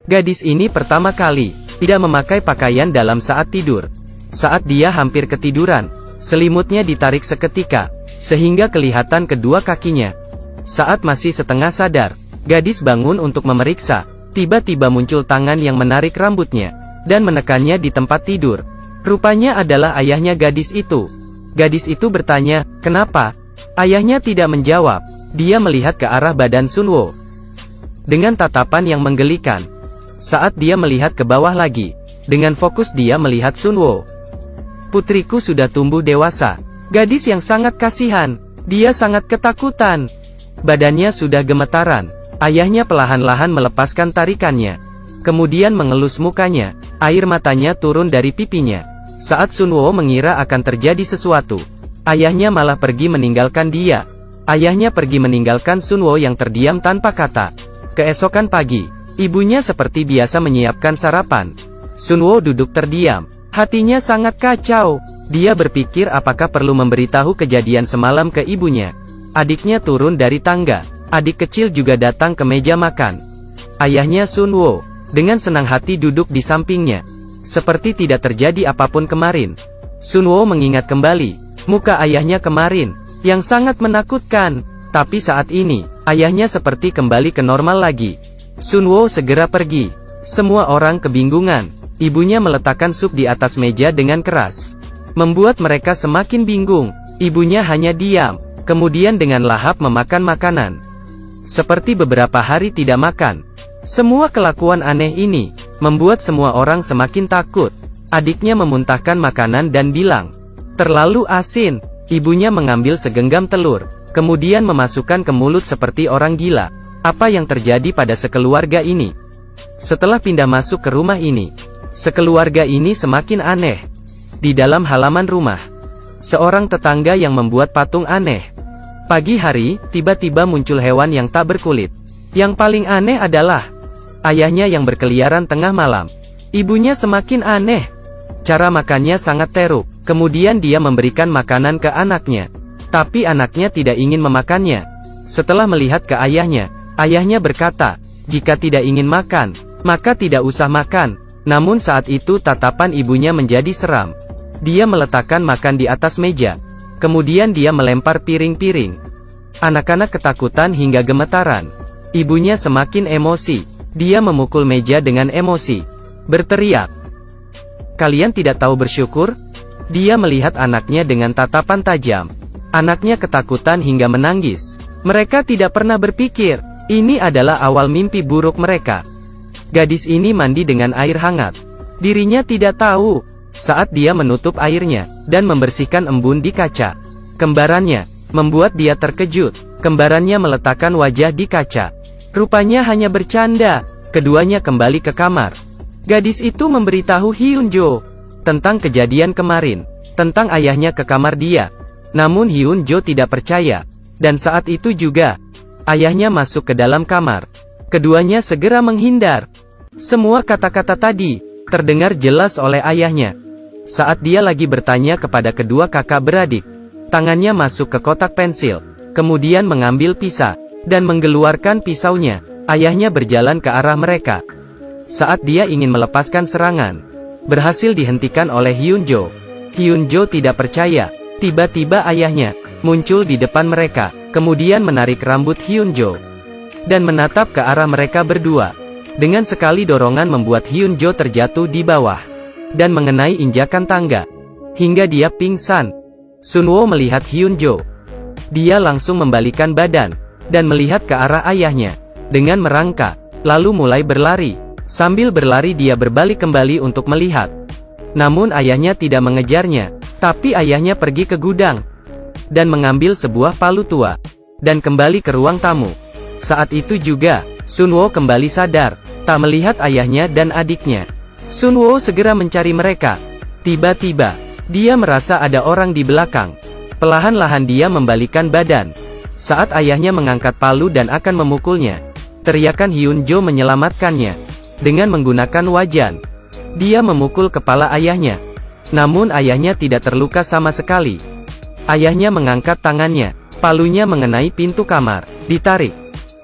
Gadis ini pertama kali tidak memakai pakaian dalam saat tidur. Saat dia hampir ketiduran, selimutnya ditarik seketika, sehingga kelihatan kedua kakinya. Saat masih setengah sadar, gadis bangun untuk memeriksa. Tiba-tiba muncul tangan yang menarik rambutnya, dan menekannya di tempat tidur. Rupanya adalah ayahnya gadis itu. Gadis itu bertanya, "Kenapa?" Ayahnya tidak menjawab. Dia melihat ke arah badan Sunwo dengan tatapan yang menggelikan. Saat dia melihat ke bawah lagi, dengan fokus dia melihat Sunwo. "Putriku sudah tumbuh dewasa." Gadis yang sangat kasihan. Dia sangat ketakutan. Badannya sudah gemetaran. Ayahnya perlahan-lahan melepaskan tarikannya. Kemudian mengelus mukanya. Air matanya turun dari pipinya. Saat Sunwo mengira akan terjadi sesuatu, ayahnya malah pergi meninggalkan dia. Ayahnya pergi meninggalkan Sunwo yang terdiam tanpa kata. Keesokan pagi, ibunya seperti biasa menyiapkan sarapan. Sunwo duduk terdiam. Hatinya sangat kacau. Dia berpikir apakah perlu memberitahu kejadian semalam ke ibunya. Adiknya turun dari tangga. Adik kecil juga datang ke meja makan. Ayahnya Sunwo dengan senang hati duduk di sampingnya, seperti tidak terjadi apapun kemarin. Sunwo mengingat kembali muka ayahnya kemarin, yang sangat menakutkan. Tapi saat ini, ayahnya seperti kembali ke normal lagi. Sunwo segera pergi. Semua orang kebingungan. Ibunya meletakkan sup di atas meja dengan keras, membuat mereka semakin bingung. Ibunya hanya diam, kemudian dengan lahap memakan makanan. Seperti beberapa hari tidak makan. Semua kelakuan aneh ini membuat semua orang semakin takut. Adiknya memuntahkan makanan dan bilang, "Terlalu asin." Ibunya mengambil segenggam telur, kemudian memasukkan ke mulut seperti orang gila. Apa yang terjadi pada sekeluarga ini? Setelah pindah masuk ke rumah ini, sekeluarga ini semakin aneh. Di dalam halaman rumah, seorang tetangga yang membuat patung aneh. Pagi hari, tiba-tiba muncul hewan yang tak berkulit. Yang paling aneh adalah ayahnya yang berkeliaran tengah malam. Ibunya semakin aneh. Cara makannya sangat teruk. Kemudian dia memberikan makanan ke anaknya. Tapi anaknya tidak ingin memakannya. Setelah melihat ke ayahnya, ayahnya berkata, "Jika tidak ingin makan, maka tidak usah makan." Namun saat itu tatapan ibunya menjadi seram. Dia meletakkan makan di atas meja. Kemudian dia melempar piring-piring. Anak-anak ketakutan hingga gemetaran. Ibunya semakin emosi. Dia memukul meja dengan emosi, berteriak, "Kalian tidak tahu bersyukur?" Dia melihat anaknya dengan tatapan tajam. Anaknya ketakutan hingga menangis. Mereka tidak pernah berpikir, ini adalah awal mimpi buruk mereka. Gadis ini mandi dengan air hangat. Dirinya tidak tahu, saat dia menutup airnya, dan membersihkan embun di kaca. Kembarannya, membuat dia terkejut. Kembarannya meletakkan wajah di kaca. Rupanya hanya bercanda. Keduanya kembali ke kamar. Gadis itu memberitahu Hyunjo tentang kejadian kemarin, tentang ayahnya ke kamar dia. Namun Hyunjo tidak percaya. Dan saat itu juga, ayahnya masuk ke dalam kamar. Keduanya segera menghindar. Semua kata-kata tadi terdengar jelas oleh ayahnya. Saat dia lagi bertanya kepada kedua kakak beradik, tangannya masuk ke kotak pensil, kemudian mengambil pisau, dan mengeluarkan pisaunya. Ayahnya berjalan ke arah mereka. Saat dia ingin melepaskan serangan, berhasil dihentikan oleh Hyunjo. Hyunjo tidak percaya. Tiba-tiba ayahnya muncul di depan mereka, kemudian menarik rambut Hyunjo, dan menatap ke arah mereka berdua. Dengan sekali dorongan membuat Hyunjo terjatuh di bawah, dan mengenai injakan tangga, hingga dia pingsan. Sunwo melihat Hyunjo. Dia langsung membalikan badan, dan melihat ke arah ayahnya, dengan merangkak, lalu mulai berlari. Sambil berlari dia berbalik kembali untuk melihat. Namun ayahnya tidak mengejarnya, tapi ayahnya pergi ke gudang, dan mengambil sebuah palu tua, dan kembali ke ruang tamu. Saat itu juga, Sunwo kembali sadar, tak melihat ayahnya dan adiknya. Sunwo segera mencari mereka. Tiba-tiba, dia merasa ada orang di belakang. Perlahan-lahan dia membalikkan badan. Saat ayahnya mengangkat palu dan akan memukulnya, teriakan Hyunjo menyelamatkannya. Dengan menggunakan wajan, dia memukul kepala ayahnya. Namun ayahnya tidak terluka sama sekali. Ayahnya mengangkat tangannya. Palunya mengenai pintu kamar, ditarik,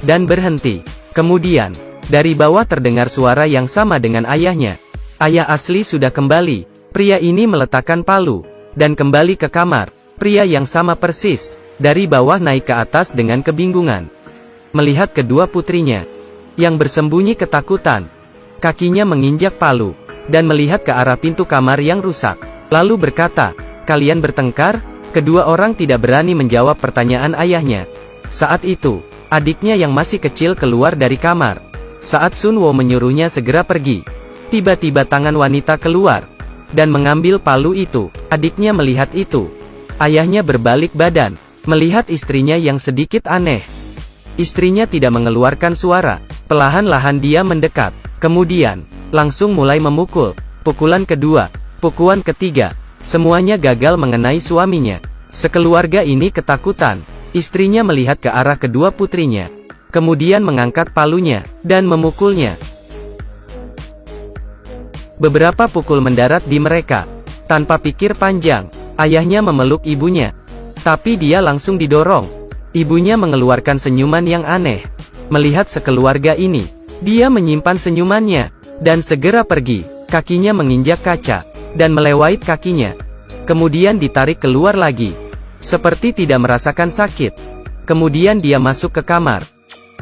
dan berhenti. Kemudian, Dari bawah terdengar suara yang sama dengan ayahnya. Ayah asli sudah kembali. Pria ini meletakkan palu, dan kembali ke kamar. Pria yang sama persis, dari bawah naik ke atas dengan kebingungan. Melihat kedua putrinya, yang bersembunyi ketakutan. Kakinya menginjak palu, dan melihat ke arah pintu kamar yang rusak. Lalu berkata, "Kalian bertengkar?" Kedua orang tidak berani menjawab pertanyaan ayahnya. Saat itu, adiknya yang masih kecil keluar dari kamar. Saat Sun Wo menyuruhnya segera pergi, tiba-tiba tangan wanita keluar, dan mengambil palu itu. Adiknya melihat itu. Ayahnya berbalik badan, melihat istrinya yang sedikit aneh. Istrinya tidak mengeluarkan suara. Perlahan-lahan dia mendekat. Kemudian, langsung mulai memukul. Pukulan kedua, pukulan ketiga. Semuanya gagal mengenai suaminya. Sekeluarga ini ketakutan. Istrinya melihat ke arah kedua putrinya. Kemudian mengangkat palunya, dan memukulnya. Beberapa pukul mendarat di mereka. Tanpa pikir panjang, ayahnya memeluk ibunya. Tapi dia langsung didorong. Ibunya mengeluarkan senyuman yang aneh. Melihat sekeluarga ini, dia menyimpan senyumannya, dan segera pergi. Kakinya menginjak kaca, dan melewait kakinya. Kemudian ditarik keluar lagi, seperti tidak merasakan sakit. Kemudian dia masuk ke kamar.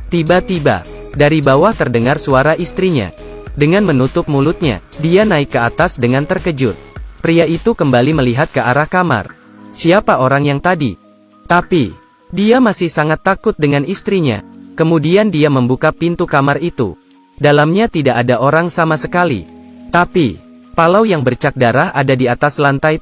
Tiba-tiba, dari bawah terdengar suara istrinya. Dengan menutup mulutnya, dia naik ke atas dengan terkejut. Pria itu kembali melihat ke arah kamar. Siapa orang yang tadi? Tapi, dia masih sangat takut dengan istrinya. Kemudian dia membuka pintu kamar itu. Dalamnya tidak ada orang sama sekali. Tapi, palau yang bercak darah ada di atas lantai.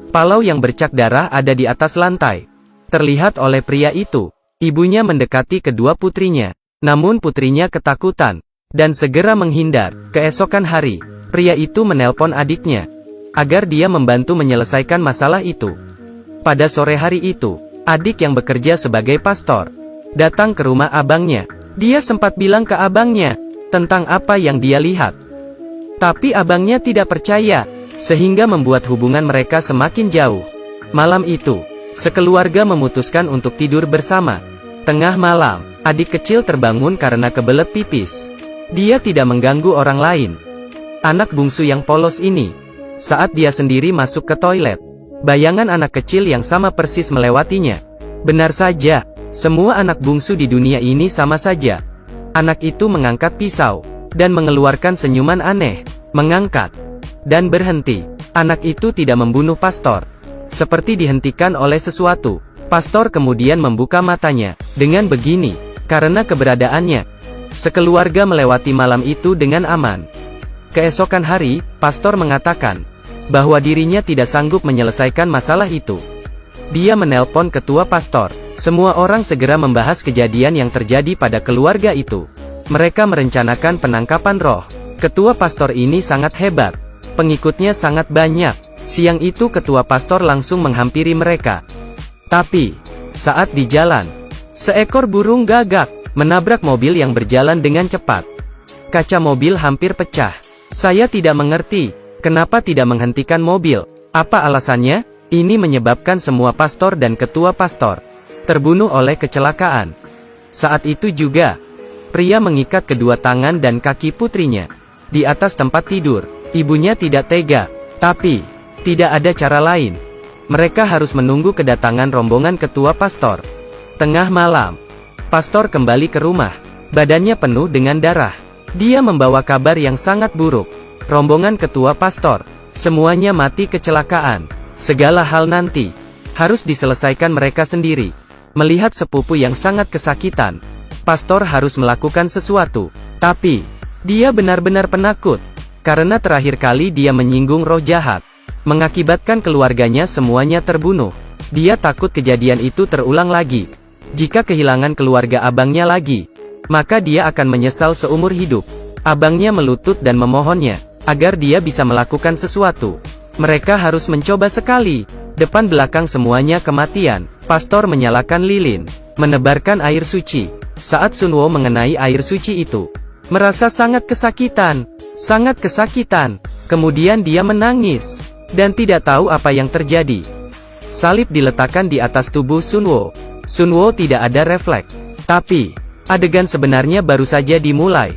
Palau yang bercak darah ada di atas lantai. Terlihat oleh pria itu. Ibunya mendekati kedua putrinya. Namun putrinya ketakutan, dan segera menghindar. Keesokan hari, pria itu menelpon adiknya, agar dia membantu menyelesaikan masalah itu. Pada sore hari itu, adik yang bekerja sebagai pastor, datang ke rumah abangnya. Dia sempat bilang ke abangnya, tentang apa yang dia lihat. Tapi abangnya tidak percaya, sehingga membuat hubungan mereka semakin jauh. Malam itu, sekeluarga memutuskan untuk tidur bersama. Tengah malam, adik kecil terbangun karena kebelet pipis. Dia tidak mengganggu orang lain. Anak bungsu yang polos ini, saat dia sendiri masuk ke toilet, bayangan anak kecil yang sama persis melewatinya. Benar saja, semua anak bungsu di dunia ini sama saja. Anak itu mengangkat pisau, dan mengeluarkan senyuman aneh. Mengangkat, dan berhenti. Anak itu tidak membunuh pastor. Seperti dihentikan oleh sesuatu. Pastor kemudian membuka matanya. Dengan begini, karena keberadaannya, sekeluarga melewati malam itu dengan aman. Keesokan hari, pastor mengatakan, bahwa dirinya tidak sanggup menyelesaikan masalah itu. Dia menelpon ketua pastor. Semua orang segera membahas kejadian yang terjadi pada keluarga itu. Mereka merencanakan penangkapan roh. Ketua pastor ini sangat hebat. Pengikutnya sangat banyak. Siang itu ketua pastor langsung menghampiri mereka. Tapi, saat di jalan, seekor burung gagak menabrak mobil yang berjalan dengan cepat. Kaca mobil hampir pecah. Saya tidak mengerti, kenapa tidak menghentikan mobil. Apa alasannya? Ini menyebabkan semua pastor dan ketua pastor terbunuh oleh kecelakaan. Saat itu juga, pria mengikat kedua tangan dan kaki putrinya di atas tempat tidur. Ibunya tidak tega, tapi tidak ada cara lain. Mereka harus menunggu kedatangan rombongan ketua pastor. Tengah malam, pastor kembali ke rumah. Badannya penuh dengan darah. Dia membawa kabar yang sangat buruk. Rombongan ketua pastor, semuanya mati kecelakaan. Segala hal nanti harus diselesaikan mereka sendiri. Melihat sepupu yang sangat kesakitan, pastor harus melakukan sesuatu. Tapi, dia benar-benar penakut. Karena terakhir kali dia menyinggung roh jahat, mengakibatkan keluarganya semuanya terbunuh. Dia takut kejadian itu terulang lagi. Jika kehilangan keluarga abangnya lagi, maka dia akan menyesal seumur hidup. Abangnya melutut dan memohonnya, agar dia bisa melakukan sesuatu. Mereka harus mencoba sekali. Depan belakang semuanya kematian. Pastor menyalakan lilin, menebarkan air suci. Saat Sun Wo mengenai air suci itu, merasa sangat kesakitan. Sangat kesakitan. Kemudian dia menangis, dan tidak tahu apa yang terjadi. Salib diletakkan di atas tubuh Sun Wo. Sun Wo tidak ada refleks. Tapi, adegan sebenarnya baru saja dimulai.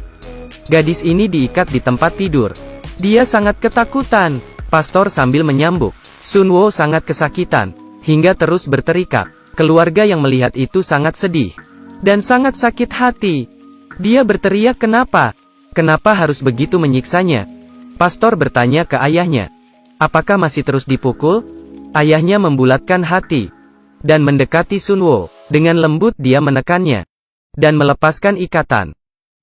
Gadis ini diikat di tempat tidur. Dia sangat ketakutan. Pastor sambil menyambuk. Sunwo sangat kesakitan, hingga terus berteriak. Keluarga yang melihat itu sangat sedih, dan sangat sakit hati. Dia berteriak, kenapa? Kenapa harus begitu menyiksanya? Pastor bertanya ke ayahnya. Apakah masih terus dipukul? Ayahnya membulatkan hati, dan mendekati Sunwo. Dengan lembut dia menekannya, dan melepaskan ikatan.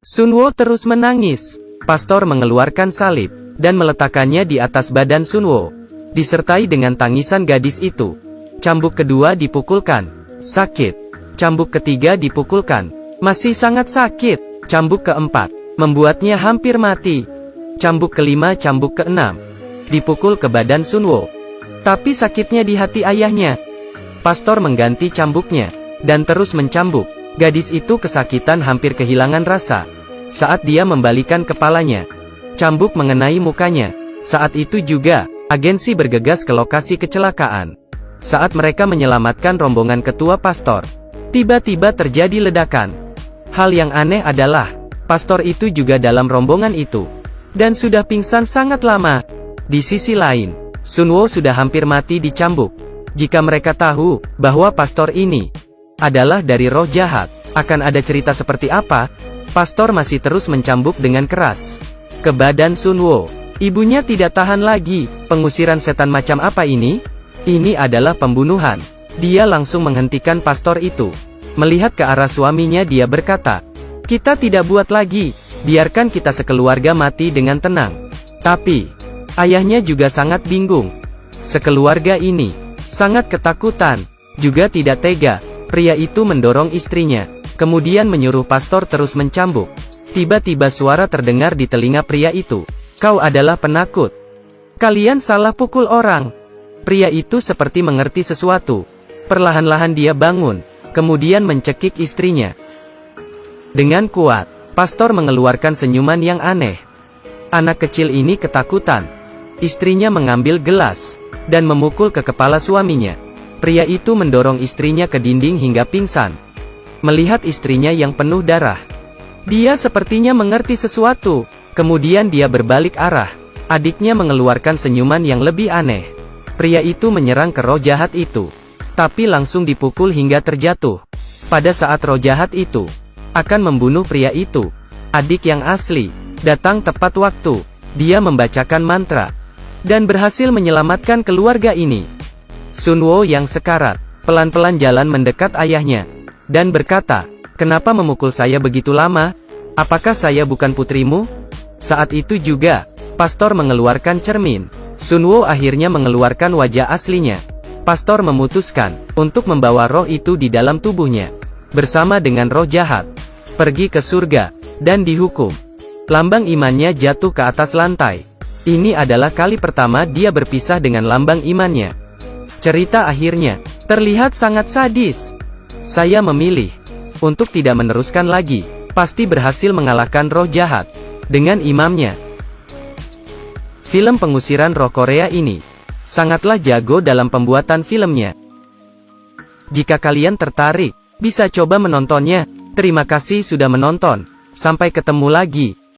Sunwo terus menangis. Pastor mengeluarkan salib, dan meletakkannya di atas badan Sunwo. Disertai dengan tangisan gadis itu. Cambuk kedua dipukulkan. Sakit. Cambuk ketiga dipukulkan. Masih sangat sakit. Cambuk keempat membuatnya hampir mati. Cambuk kelima, cambuk keenam dipukul ke badan Sunwo. Tapi sakitnya di hati ayahnya. Pastor mengganti cambuknya, dan terus mencambuk. Gadis itu kesakitan hampir kehilangan rasa. Saat dia membalikan kepalanya, cambuk mengenai mukanya. Saat itu juga, agensi bergegas ke lokasi kecelakaan. Saat mereka menyelamatkan rombongan ketua pastor, tiba-tiba terjadi ledakan. Hal yang aneh adalah, pastor itu juga dalam rombongan itu, dan sudah pingsan sangat lama. Di sisi lain, Sunwo sudah hampir mati dicambuk. Jika mereka tahu bahwa pastor ini adalah dari roh jahat, akan ada cerita seperti apa? Pastor masih terus mencambuk dengan keras ke badan Sunwo. Ibunya tidak tahan lagi. Pengusiran setan macam apa ini? Ini adalah pembunuhan. Dia langsung menghentikan pastor itu. Melihat ke arah suaminya, dia berkata, kita tidak buat lagi. Biarkan kita sekeluarga mati dengan tenang. Tapi, ayahnya juga sangat bingung. Sekeluarga ini sangat ketakutan, juga tidak tega. Pria itu mendorong istrinya, kemudian menyuruh pastor terus mencambuk. Tiba-tiba suara terdengar di telinga pria itu. Kau adalah penakut. Kalian salah pukul orang. Pria itu seperti mengerti sesuatu. Perlahan-lahan dia bangun, kemudian mencekik istrinya. Dengan kuat, pastor mengeluarkan senyuman yang aneh. Anak kecil ini ketakutan. Istrinya mengambil gelas, dan memukul ke kepala suaminya. Pria itu mendorong istrinya ke dinding hingga pingsan. Melihat istrinya yang penuh darah, dia sepertinya mengerti sesuatu. Kemudian dia berbalik arah. Adiknya mengeluarkan senyuman yang lebih aneh. Pria itu menyerang ke roh jahat itu, tapi langsung dipukul hingga terjatuh. Pada saat roh jahat itu akan membunuh pria itu, adik yang asli datang tepat waktu. Dia membacakan mantra, dan berhasil menyelamatkan keluarga ini. Sunwo yang sekarat, pelan-pelan jalan mendekat ayahnya, dan berkata, kenapa memukul saya begitu lama? Apakah saya bukan putrimu? Saat itu juga, pastor mengeluarkan cermin. Sunwo akhirnya mengeluarkan wajah aslinya. Pastor memutuskan untuk membawa roh itu di dalam tubuhnya, bersama dengan roh jahat, pergi ke surga, dan dihukum. Lambang imannya jatuh ke atas lantai. Ini adalah kali pertama dia berpisah dengan lambang imannya. Cerita akhirnya terlihat sangat sadis. Saya memilih untuk tidak meneruskan lagi. Pasti berhasil mengalahkan roh jahat dengan imamnya. Film pengusiran roh Korea ini sangatlah jago dalam pembuatan filmnya. Jika kalian tertarik, bisa coba menontonnya. Terima kasih sudah menonton. Sampai ketemu lagi.